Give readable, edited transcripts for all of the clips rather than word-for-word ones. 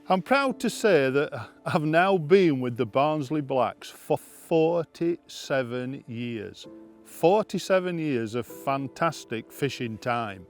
I'm proud to say that I've now been with the Barnsley Blacks for 47 years. 47 years of fantastic fishing time.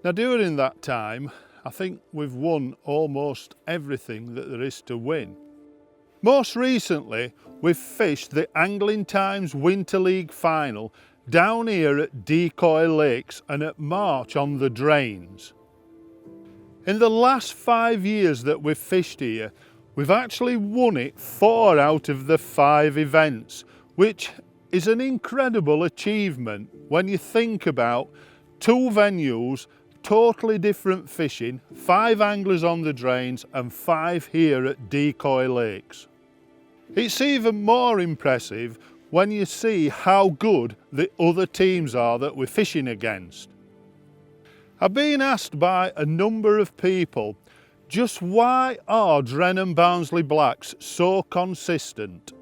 Now during that time, I think we've won almost everything that there is to win. Most recently, we've fished the Angling Times Winter League final down here at Decoy Lakes and at March on the Drains. In the last 5 years that we've fished here, we've actually won it 4 out of the 5 events, which is an incredible achievement when you think about 2 venues, totally different fishing, 5 anglers on the Drains and 5 here at Decoy Lakes. It's even more impressive when you see how good the other teams are that we're fishing against. I've been asked by a number of people, just why are Drennan Barnsley Blacks so consistent?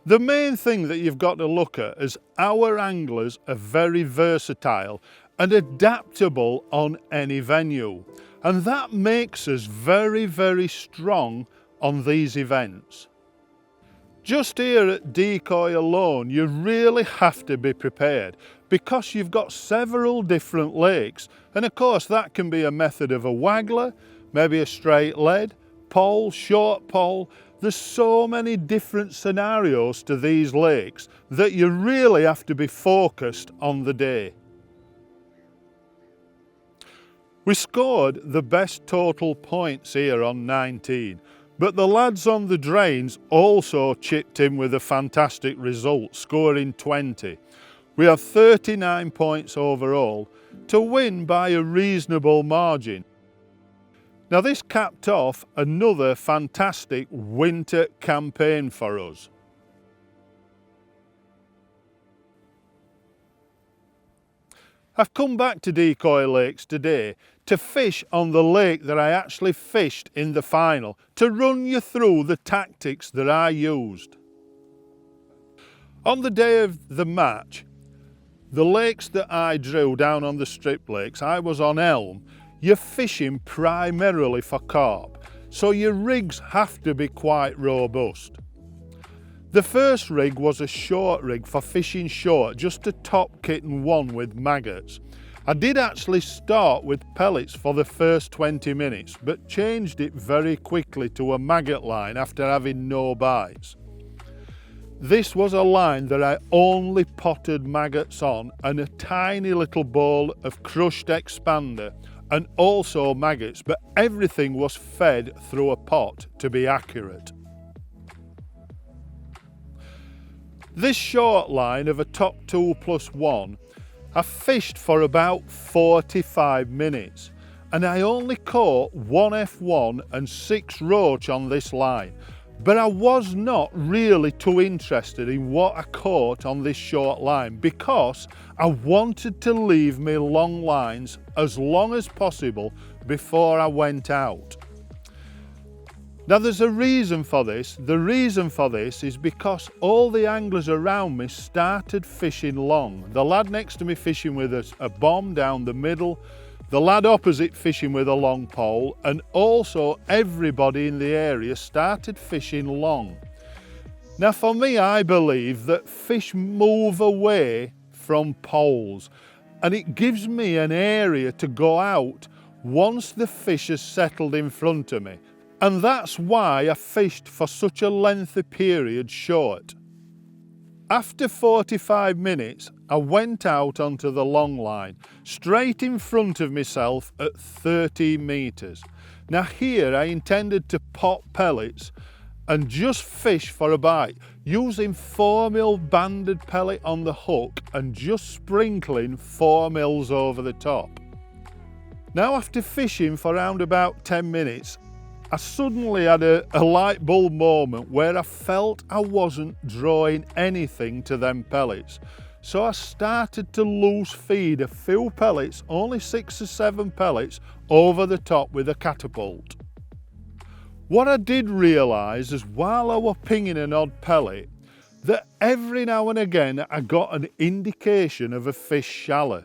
The main thing that you've got to look at is our anglers are very versatile and adaptable on any venue, and that makes us very, very strong on these events. Just here at Decoy alone, you really have to be prepared because you've got several different lakes, and of course that can be a method of a waggler, maybe a straight lead, pole, short pole. There's so many different scenarios to these lakes that you really have to be focused on the day. We scored the best total points here on 19. But the lads on the Drains also chipped in with a fantastic result, scoring 20. We have 39 points overall to win by a reasonable margin. Now this capped off another fantastic winter campaign for us. I've come back to Decoy Lakes today to fish on the lake that I actually fished in the final, to run you through the tactics that I used. On the day of the match, the lakes that I drew down on the strip lakes, I was on Elm. You're fishing primarily for carp, so your rigs have to be quite robust. The first rig was a short rig for fishing short, just a top kitten one with maggots. I did actually start with pellets for the first 20 minutes, but changed it very quickly to a maggot line after having no bites. This was a line that I only potted maggots on and a tiny little bowl of crushed expander and also maggots, but everything was fed through a pot to be accurate. This short line of a top 2+1, I fished for about 45 minutes and I only caught 1 F1 and 6 roach on this line, but I was not really too interested in what I caught on this short line because I wanted to leave my long lines as long as possible before I went out. Now there's a reason for this. The reason for this is because all the anglers around me started fishing long. The lad next to me fishing with a bomb down the middle, the lad opposite fishing with a long pole, and also everybody in the area started fishing long. Now for me, I believe that fish move away from poles and it gives me an area to go out once the fish has settled in front of me. And that's why I fished for such a lengthy period short. After 45 minutes, I went out onto the long line, straight in front of myself at 13 metres. Now here I intended to pot pellets and just fish for a bite, using 4mm banded pellet on the hook and just sprinkling 4mm over the top. Now after fishing for around about 10 minutes, I suddenly had a light bulb moment where I felt I wasn't drawing anything to them pellets. So I started to loose feed a few pellets, only 6 or 7 pellets, over the top with a catapult. What I did realise is while I was pinging an odd pellet, that every now and again I got an indication of a fish shallow.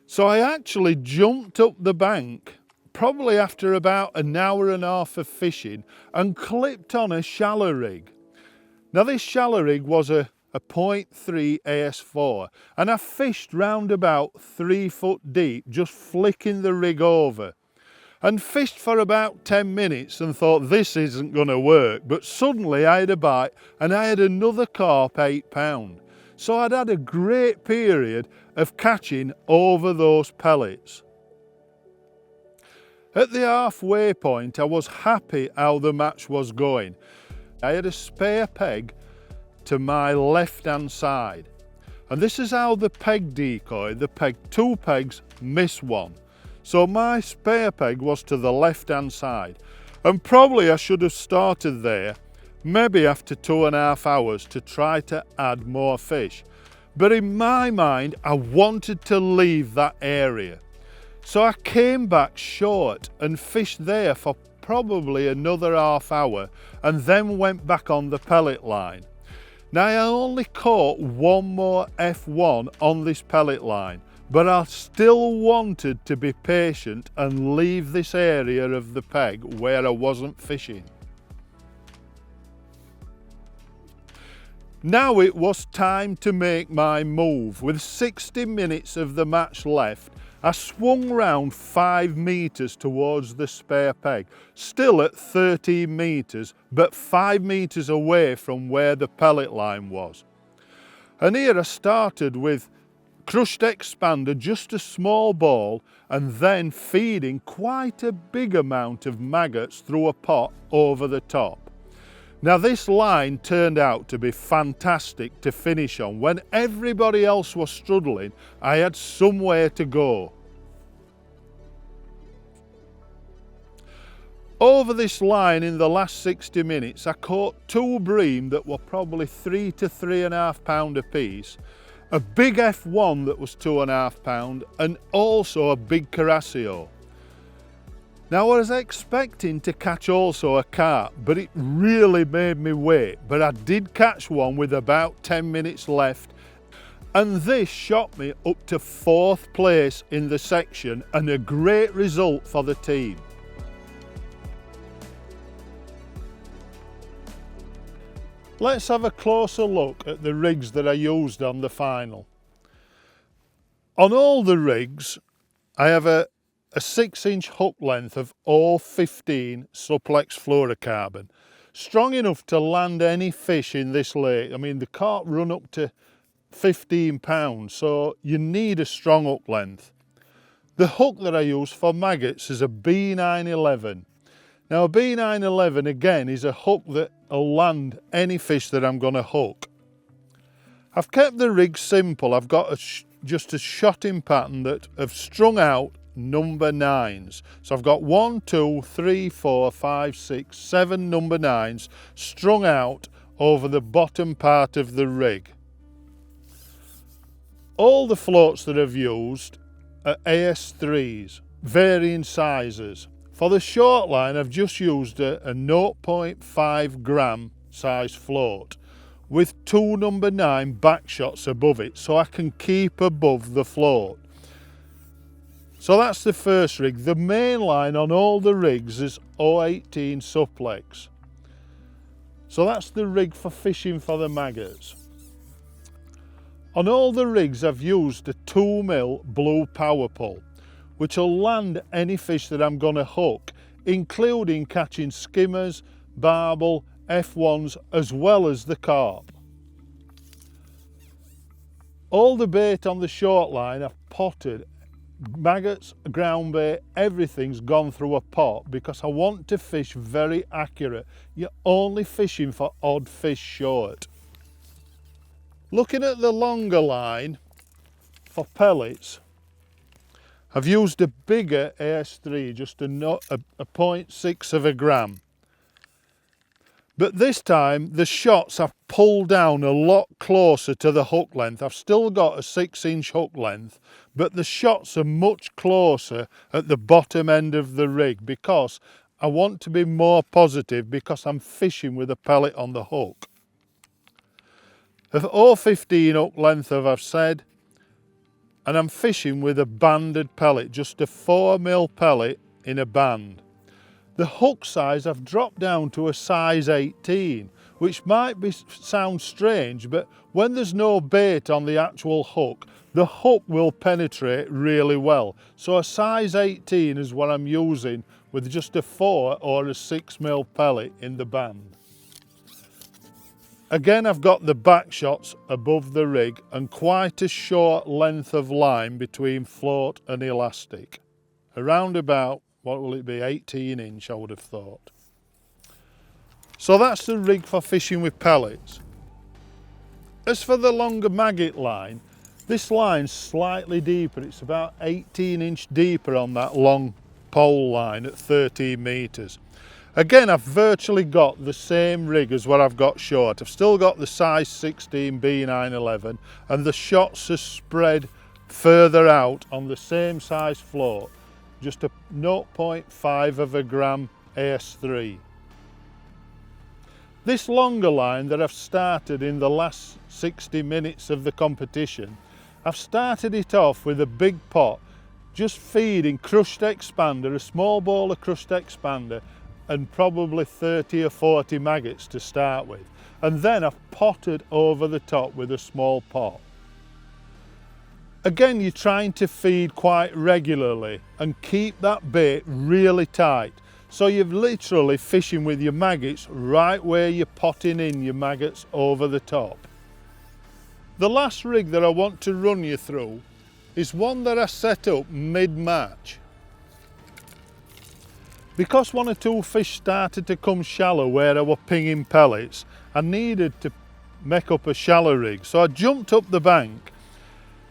So I actually jumped up the bank, probably after about an hour and a half of fishing, and clipped on a shallow rig. Now this shallow rig was a 0.3 AS4, and I fished round about 3 foot deep, just flicking the rig over, and fished for about 10 minutes and thought this isn't going to work. But suddenly I had a bite and I had another carp 8 pound. So I'd had a great period of catching over those pellets. At the halfway point, I was happy how the match was going. I had a spare peg to my left hand side, and this is how the peg decoy, the peg, 2 pegs miss one. So my spare peg was to the left hand side, and probably I should have started there, maybe after 2.5 hours, to try to add more fish. But in my mind, I wanted to leave that area. So I came back short and fished there for probably another half hour, and then went back on the pellet line. Now I only caught one more F1 on this pellet line, but I still wanted to be patient and leave this area of the peg where I wasn't fishing. Now it was time to make my move. With 60 minutes of the match left, I swung round 5 metres towards the spare peg, still at 13 metres, but 5 metres away from where the pellet line was. And here I started with crushed expander, just a small ball, and then feeding quite a big amount of maggots through a pot over the top. Now this line turned out to be fantastic to finish on. When everybody else was struggling, I had somewhere to go. Over this line in the last 60 minutes, I caught 2 bream that were probably 3 to 3.5 pound a piece, a big F1 that was 2.5 pound, and also a big Carasio. Now I was expecting to catch also a carp, but it really made me wait. But I did catch one with about 10 minutes left, and this shot me up to 4th place in the section, and a great result for the team. Let's have a closer look at the rigs that I used on the final. On all the rigs, I have a 6-inch hook length of 015 Suplex fluorocarbon, strong enough to land any fish in this lake. I mean, the carp run up to 15 pounds, so you need a strong hook length. The hook that I use for maggots is a B911. Now a B911 again is a hook that will land any fish that I'm going to hook. I've kept the rig simple. I've got just a shotting pattern that have strung out number 9s. So I've got 1, 2, 3, 4, 5, 6, 7 number 9s strung out over the bottom part of the rig. All the floats that I've used are AS3s, varying sizes. For the short line, I've just used a 0.5 gram size float with 2 number 9 back shots above it, so I can keep above the float. So that's the first rig. The main line on all the rigs is 018 Suplex. So that's the rig for fishing for the maggots. On all the rigs I've used a 2mm blue power pull, which will land any fish that I'm going to hook, including catching skimmers, barbel, F1s, as well as the carp. All the bait on the short line I've potted. Maggots, ground bait, everything's gone through a pot because I want to fish very accurate. You're only fishing for odd fish short. Looking at the longer line for pellets, I've used a bigger AS3, just a 0.6 of a gram. But this time the shots I've pulled down a lot closer to the hook length. I've still got a 6-inch hook length, but the shots are much closer at the bottom end of the rig because I want to be more positive because I'm fishing with a pellet on the hook. A 015 hook length, as I've said, and I'm fishing with a banded pellet, just a 4mm pellet in a band. The hook size I've dropped down to a size 18, which might sound strange, but when there's no bait on the actual hook, the hook will penetrate really well. So a size 18 is what I'm using with just a 4 or a 6mm pellet in the band. Again, I've got the back shots above the rig and quite a short length of line between float and elastic. Around about, what will it be, 18 inch I would have thought. So that's the rig for fishing with pellets. As for the longer maggot line, this line's slightly deeper. It's about 18 inch deeper on that long pole line at 13 metres. Again, I've virtually got the same rig as what I've got short. I've still got the size 16 B911 and the shots are spread further out on the same size float, just a 0.5 of a gram AS3. This longer line that I've started in the last 60 minutes of the competition, I've started it off with a big pot, just feeding crushed expander, a small bowl of crushed expander, and probably 30 or 40 maggots to start with. And then I've potted over the top with a small pot. Again, you're trying to feed quite regularly and keep that bait really tight. So you're literally fishing with your maggots right where you're potting in your maggots over the top. The last rig that I want to run you through is one that I set up mid-March. Because 1 or 2 fish started to come shallow where I were pinging pellets, I needed to make up a shallow rig. So I jumped up the bank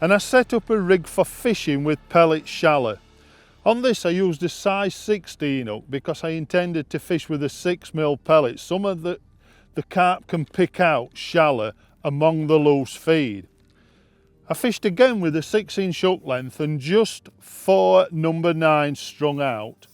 and I set up a rig for fishing with pellets shallow. On this I used a size 16 hook because I intended to fish with a 6mm pellet. Some of the carp can pick out shallow among the loose feed. I fished again with a 6-inch hook length and just 4 number 9 strung out.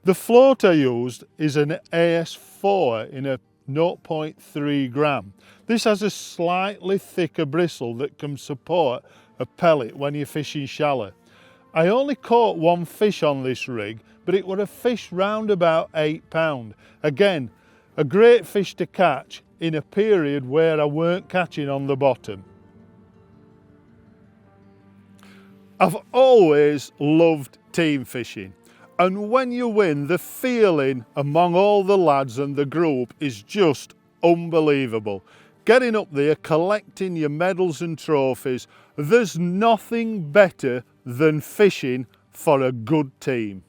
The float I used is an AS4 in a 0.3 gram. This has a slightly thicker bristle that can support a pellet when you're fishing shallow. I only caught 1 fish on this rig, but it would have fished round about 8 pound. Again, a great fish to catch in a period where I weren't catching on the bottom. I've always loved team fishing. And when you win, the feeling among all the lads and the group is just unbelievable. Getting up there, collecting your medals and trophies, there's nothing better than fishing for a good team.